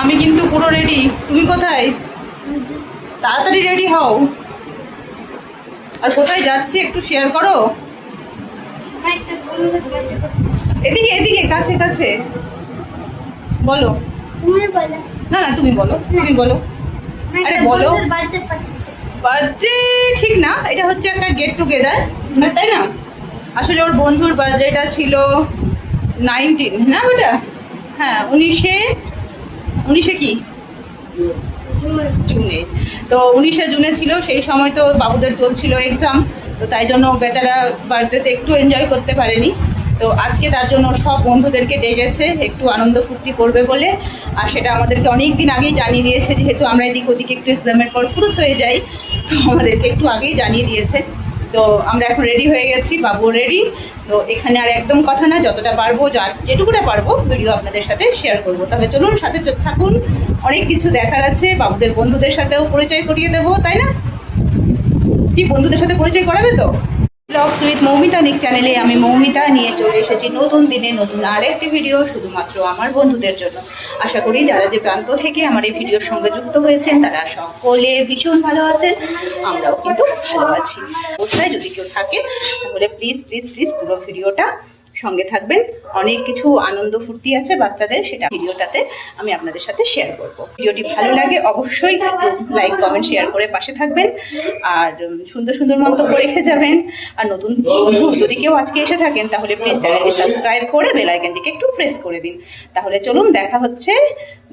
আমি কিন্তু পুরো রেডি। তুমি কোথায়? তাড়াতাড়ি রেডি হও। আর কোথায় যাচ্ছি একটু শেয়ার করো। এদিকে এদিকে, কাছে কাছে বলো। না না, তুমি বলো, তুমি বলো। আরে বলো। বার্থডে ঠিক না, এটা হচ্ছে একটা গেট টুগেদার না, তাই না? আসলে ওর বন্ধুর বার্থডেটা ছিল 19 না ওটা? হ্যাঁ, 19 কি জুনে। তো 19 জুনে ছিল, সেই সময় তো বাবুদের চলছিল এক্সাম, তো তাই জন্য বেচারা বার্থডেতে একটু এনজয় করতে পারেনি। তো আজকে তার জন্য সব বন্ধুদেরকে ডেকেছে একটু আনন্দ ফুর্তি করবে বলে। আর সেটা আমাদেরকে অনেক দিন আগেই জানিয়ে দিয়েছে, যেহেতু আমরা এদিক ওদিক একটু এক্সামের পর ফুরুত হয়ে যাই, তো আমাদেরকে একটু আগেই জানিয়ে দিয়েছে। তো আমরা এখন রেডি হয়ে গেছি, বাবু রেডি। তো এখানে আর একদম কথা না, যতটা পারবো যেটুকুটা পারবো ভিডিও আপনাদের সাথে শেয়ার করবো। তাহলে চলুন সাথে থাকুন, অনেক কিছু দেখার আছে। বাবুদের বন্ধুদের সাথেও পরিচয় করিয়ে দেবো, তাই না? কি বন্ধুদের সাথে পরিচয় করাবে তো? ব্লগস উইথ মৌমিতা নিক চ্যানেলে আমি মৌমিতা নিয়ে চলে এসেছি নতুন দিনে নতুন আরেকটি ভিডিও, শুধুমাত্র আমার বন্ধুদের জন্য। আশা করি যারা যে প্রান্ত থেকে আমার এই ভিডিওর সঙ্গে যুক্ত হয়েছেন তারা সকলে ভীষণ ভালো আছেন, আমরাও কিন্তু ভালো আছি। অবশ্যই যদি কেউ থাকে তাহলে প্লিজ প্লিজ প্লিজ পুরো ভিডিওটা সঙ্গে থাকবেন। অনেক কিছু আনন্দ ফুর্তি আছে বাচ্চাদের, সেটা ভিডিওটাতে আমি আপনাদের সাথে শেয়ার করব। ভিডিওটি ভালো লাগে অবশ্যই একটু লাইক কমেন্ট শেয়ার করে পাশে থাকবেন, আর সুন্দর সুন্দর মন্তব্য রেখে যাবেন। আর নতুন বন্ধু যদি কেউ আজকে এসে থাকেন তাহলে প্লিজ চ্যানেলটি সাবস্ক্রাইব করে বেল আইকনটিকে একটু প্রেস করে দিন। তাহলে চলুন দেখা হচ্ছে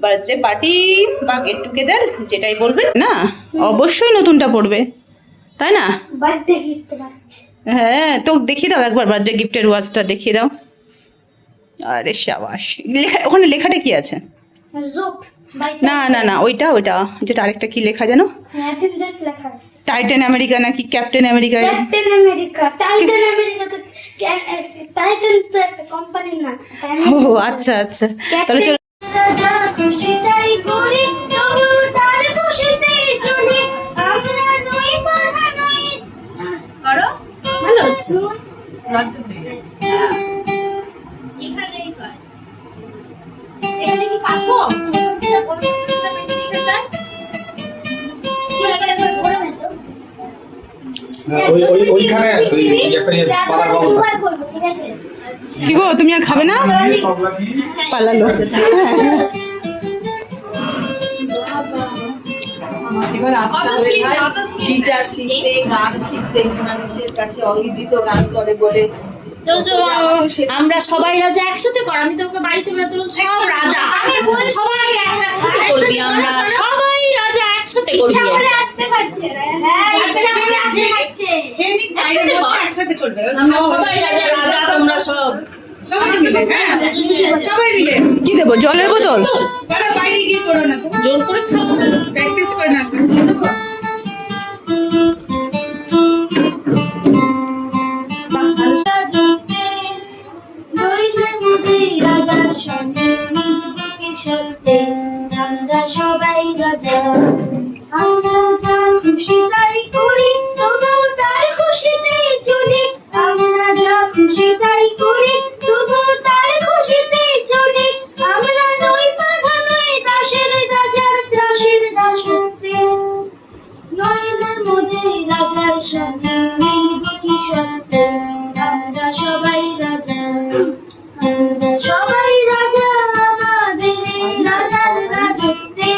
বার্থডে পার্টি বা গেট টুগেদার, যেটাই বলবেন না, অবশ্যই নতুনটা পড়বে, তাই না? হ্যাঁ, তো দেখিয়ে দাও একবার বার্থডে গিফটের ওয়াচটা দেখিয়ে দাও। আরে শাবাশ, লেখা ওখানে লেখাটা কি আছে? না না না, ওইটা ওইটা যেটা আরেকটা কি লেখা জানো? টাইটান আমেরিকা নাকি captain America? Captain America, Titan America তো টাইটান তো একটা কোম্পানি না। ও আচ্ছা আচ্ছা, তাহলে চলো। যা খুশি তাই করি, তবু তার খুশিতেই চলি, আমরা নই বাধা নই। করো, ভালো হচ্ছে। এখানেই কর। এখানে কি পাবো? কি গো, তুমি আর খাবে না? পালালো। গিটার শিখতে, গান শিখতে মানুষের কাছে অভিজিত গান করে বলে আমরা সবাই রাজা একসাথে কর। আমি তোকে বাড়িতে না, তোর সব রাজা সবাই একসাথে করবি, আমরা সবাই রাজা একসাথে করবি। আসতে পারছে না। হ্যাঁ, ইচ্ছা করে আসতে পারছে। একসাথে করবে, আমরা সবাই রাজা, রাজা তোমরা সব সবাই মিলে। হ্যাঁ, সবাই মিলে। কি দেবো, জলের বোতল? বাইরে গিয়ে করো না, জোর করে প্র্যাকটিস করে না। আমরা সবাই রাজা, আমরা যা খুশি তাই করি, তবু তার খুশিতে চলি, আমরা যা খুশি তাই করি, তবু তার খুশিতে চলি, আমরা নই বাধা নই দাসের রাজার দাসের দাসত্বে, নয়নের মধ্যে রাজার সঙ্গে মিলব কি শর্তে, আমরা সবাই রাজা, আমরা সবাই রাজা, আমাদের এই রাজার রাজত্বে,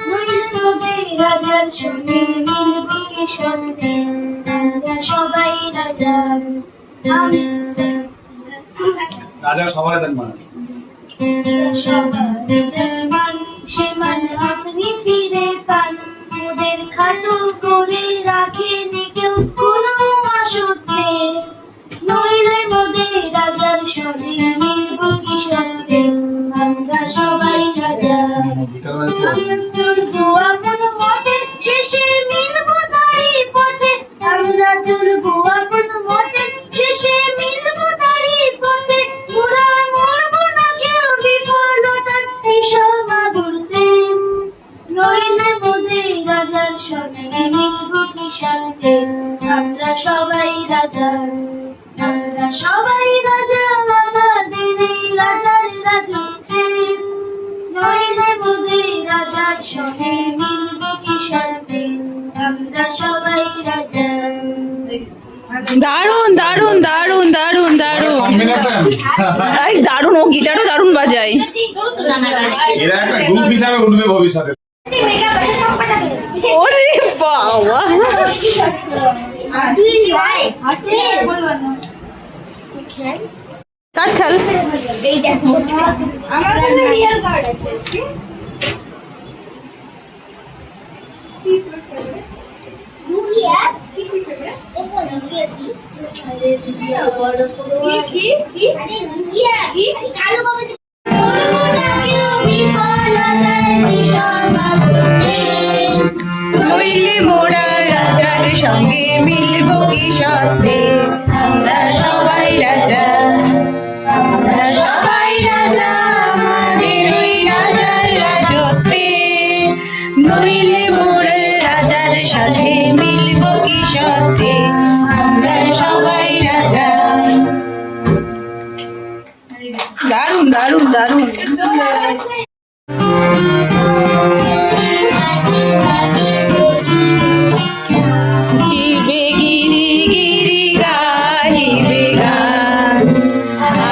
নয়নের মধ্যে রাজার সঙ্গে মিলব কি শর্তে, আমরা সবাই রাজা। রাজা সবার দেন মানে সবার মান সে মান আপনি ফিরে পান, ওদের খাটো করে রাখেনি কেউ কোনো আসতে, নইলে মোদের রাজার সঙ্গে মিলব কি শর্তে, আমরা সবাই রাজা, আমরা চলবো আপন মতে, শেষে মিলব তারই পথে, আমরা চলবো আপন মতে, শেষে মিলব তারই পথে, মোরা মরবো না কেউ বিফলতার এসব আদরতে, নইলে মোদের রাজার সঙ্গে মিলব কি শর্তে, আমরা সবাই রাজা, আমরা সবাই রাজা, আমাদের এই রাজার রাজত্বে, নইলে সঙ্গে মিলব কি শান্তি আমরা সবাই রাজা দারুণ দারুণ দারুণ দারুণ দারুণ কম্বিনেশন এই দারুণ, ও গিটারও দারুণ বাজায়। এরা একটা গ্রুপ হিসাবে উঠবে ভবিষ্যতে। মেকআপ আছে সব কথা ওরে বাবা, কাট খেল। এই দেখো আমার কাছে রিয়েল কার্ড আছে লুকিয়া কি করবে দেখো লুকিয়া কি আরে লুকিয়া বড় করে কি আরে লুকিয়া কি কালো বাবা নইলে মোরা রাজার সঙ্গে মিলব কি সাথে আমরা সবাই রাজা, আমরা সবাই রাজা আমাদের ওই রাজার রাজত্বে। নইলে মোরা রাজার সাথে মিলব কি সাথে আমরা সবাই রাজা। দারুণ দারুণ দারুণ। জিবে গিরি গিরি গাহিবে গান,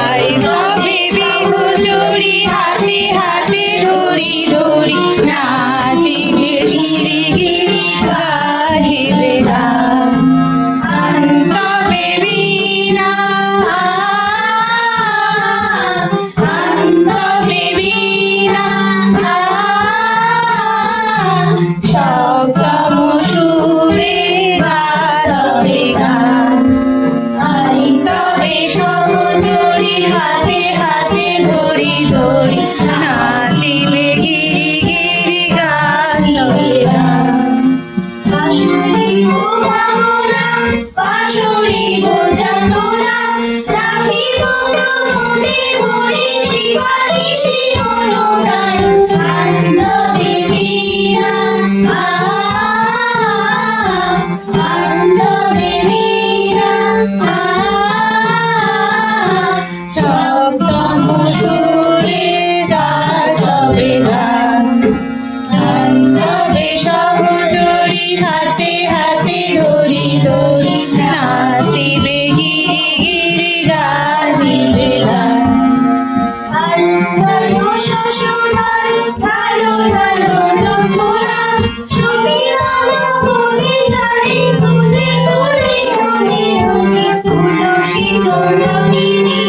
আই তবে বিহু চড়ি হাতে হাতে ধরি ধরি নাচিবে গিরি গিরি গাহিবে গান। তবে বিনা তবে বিনা সপ্তম সুরে গাবে গান, আই তবে সহচরি হাতে হাতে ধরি ধরি নাচিবে গিরি গিরি গাহিবে গান। বাঁশুরি গো বাংলা বাঁশুরি গো জাগলা রাখিব মনে মনে দিবানিশি অনুরাগ বান্ধবী বীণা বান্ধবী বীণা সপ্তম সুরে গাবে গান, তবে সহচরি হাতে হাতে ধরি ধরি নাচিবে গিরি গিরি গাহিবে গান। ভালো শশুরার ভালো ভালো জোছনা সঙ্গীরানো বলে যায় ফুলে ফুলে রঙে রঙে তুলসী গন্ধকিনী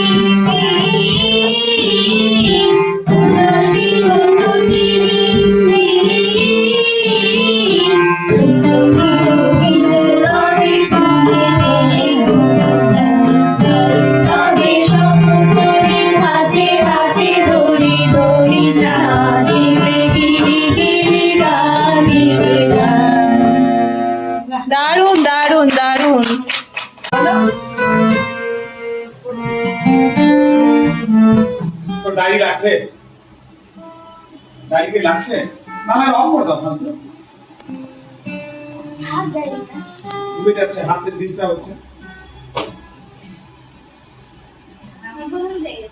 তুলসী গন্ধকিনী তবে সমস্তরে হাতে হাতে ধরি ধরি নাচিবে গিরি গিরি গাহিবে গান। দারুণ দারুণ দারুণ। তো ডায়রি লাগছে, ডায়রি কি লাগছে? না না অফ করে দাও ফালতু। হাত দাঁড়িয়ে ডুবে যাচ্ছে, হাতের ডিস্টার্ব হচ্ছে। আমার বন্ধু দেখে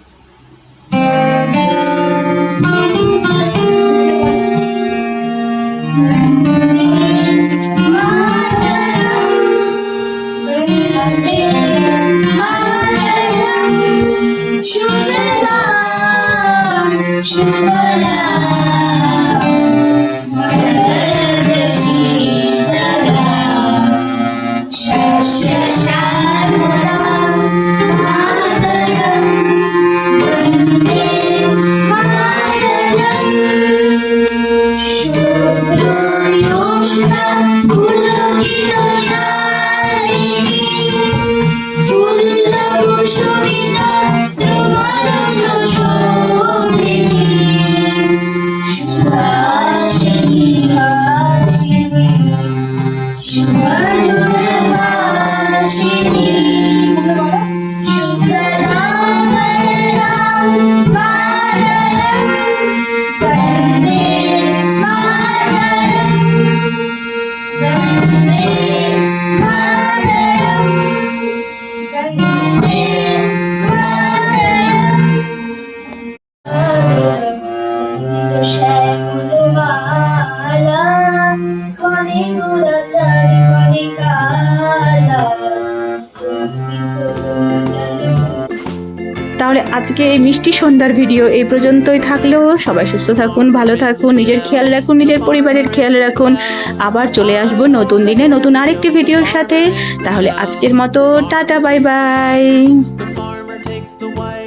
আজকে এই মিষ্টি সন্ধ্যার ভিডিও এই পর্যন্তই থাকলেও সবাই সুস্থ থাকুন, ভালো থাকুন, নিজের খেয়াল রাখুন, নিজের পরিবারের খেয়াল রাখুন। আবার চলে আসবো নতুন দিনে নতুন আরেকটি ভিডিওর সাথে। তাহলে আজকের মতো tata, bye bye. The farmer takes the wild